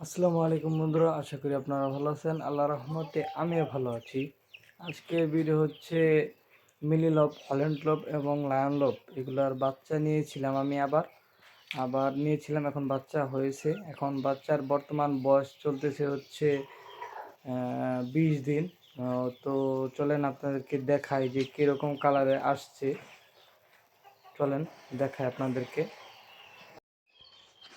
আসসালামু আলাইকুম বন্ধুরা, আশা করি আপনারা ভালো আছেন। আল্লাহর রহমতে আমিও ভালো আছি। আজকের ভিডিও হচ্ছে মিলি লব, হল্যান্ড লব এবং লায়ন লব এগুলার বাচ্চা নিয়েছিলাম আমি আবার নিয়েছিলাম। এখন বাচ্চা হয়েছে। এখন বাচ্চার বর্তমান বয়স চলতেছে হচ্ছে 20 দিন। তো চলেন আপনাদেরকে দেখাই যে কীরকম কালারে আসছে। চলেন দেখাই আপনাদেরকে।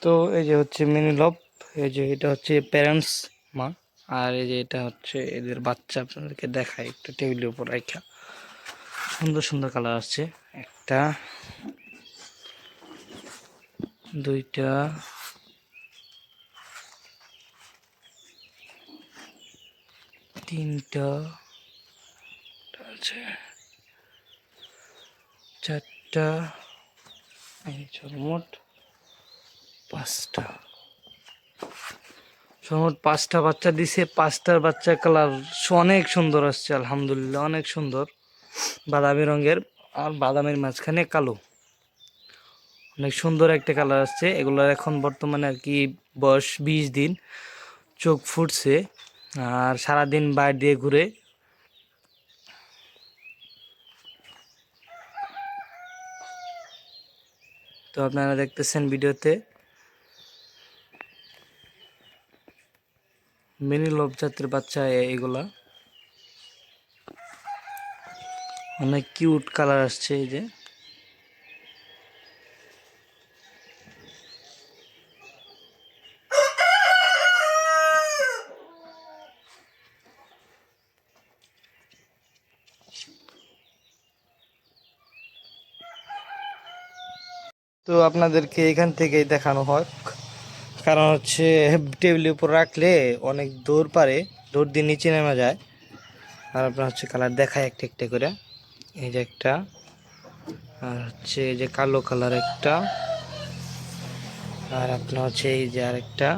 তো এই যে হচ্ছে মিনি লব, এই যে এটা হচ্ছে প্যারেন্টস মা, আর এই যে এটা হচ্ছে এদের বাচ্চা। আপনাদেরকে দেখাই একটু টেবিলের উপর রাখা। সুন্দর সুন্দর কালার আসছে। একটা, দুইটা, তিনটা, আছে চারটা, এই সর্বমোট পাঁচটা। সর্বমোট পাঁচটা বাচ্চা দিছে। পাঁচটার বাচ্চার কালার অনেক সুন্দর আসছে, আলহামদুলিল্লাহ অনেক সুন্দর, বাদামি রঙের, আর বাদামের মাঝখানে কালো। অনেক সুন্দর একটা কালার আসছে। এগুলোর এখন বর্তমানে আর কি বয়স 20 দিন। চোখ ফুটছে আর সারাদিন বাইরে দিয়ে ঘুরে। তো আপনারা দেখতেছেন ভিডিওতে মিনি লব জাতের বাচ্চা এগুলা। অনেক কিউট কালার আসছে। এই যে তো আপনাদেরকে এখান থেকেই দেখানো হয়, কারণ হচ্ছে টেবিলের উপর রাখলে অনেক দৌড় পারে, দৌড় দিয়ে নিচে নেমে যায়। আর আপনার হচ্ছে কালার দেখায় একটা একটা করে। এই যে একটা, আর হচ্ছে এই যে কালো কালার একটা, আর আপনার হচ্ছে এই যে আরেকটা,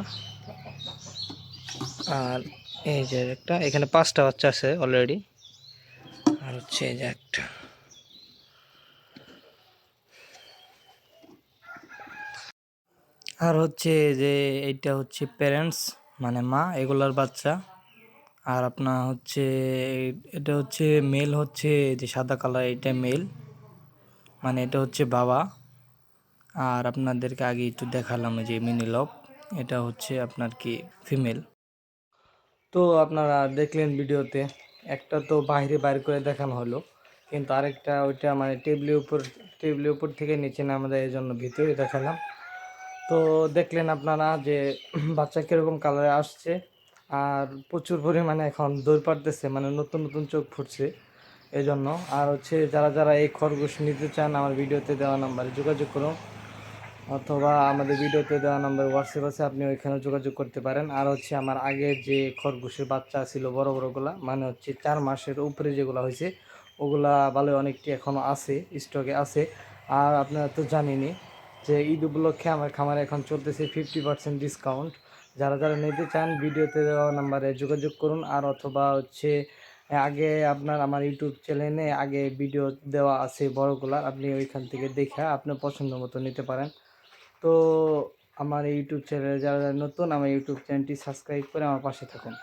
আর এই যে একটা। এখানে পাঁচটা বাচ্চা আছে অলরেডি। আর হচ্ছে এই যে একটা। আর হচ্ছে যে এইটা হচ্ছে প্যারেন্টস, মানে মা এগুলার বাচ্চা। আর আপনার হচ্ছে এটা হচ্ছে মেল, হচ্ছে যে সাদা কালার, এটা মেল, মানে এটা হচ্ছে বাবা। আর আপনাদেরকে আগে একটু দেখালাম যে মিনি লব, এটা হচ্ছে আপনার কি ফিমেল। তো আপনারা দেখলেন ভিডিওতে, একটা তো বাইরে বাইর করে দেখানো হলো, কিন্তু আরেকটা ওইটা মানে টেবিলের উপর থেকে নিচে নামা যায়, এই জন্য ভিতরে দেখালাম। তো দেখলেন আপনারা যে বাচ্চা কীরকম কালারে আসছে, আর প্রচুর পরিমাণে এখন দৌড় পারতেছে, মানে নতুন নতুন চোখ ফুটছে এই জন্য। আর হচ্ছে যারা যারা এই খরগোশ নিতে চান, আমার ভিডিওতে দেওয়া নাম্বারে যোগাযোগ করুন, অথবা আমাদের ভিডিওতে দেওয়া নাম্বার হোয়াটসঅ্যাপ আছে, আপনি ওইখানে যোগাযোগ করতে পারেন। আর হচ্ছে আমার আগের যে খরগোশের বাচ্চা ছিল বড় বড়গুলা, মানে হচ্ছে 4 মাসের উপরে যেগুলো হয়েছে, ওগুলা ভালো অনেকটি এখনও আছে, স্টকে আছে। আর আপনারা তো জানেনই যে ঈদ উপলক্ষে আমার খামারে এখন চলতেছে 50% ডিসকাউন্ট। যারা যারা নিতে চান ভিডিওতে দেওয়া নাম্বারে যোগাযোগ করুন। আর অথবা হচ্ছে আগে আপনার আমার ইউটিউব চ্যানেলে আগে ভিডিও দেওয়া আছে বড়গুলা, আপনি ওইখান থেকে দেখে আপনার পছন্দ মতো নিতে পারেন। তো আমার ইউটিউব চ্যানেলে যারা যারা নতুন, আমার ইউটিউব চ্যানেলটি সাবস্ক্রাইব করে আমার পাশে থাকুন।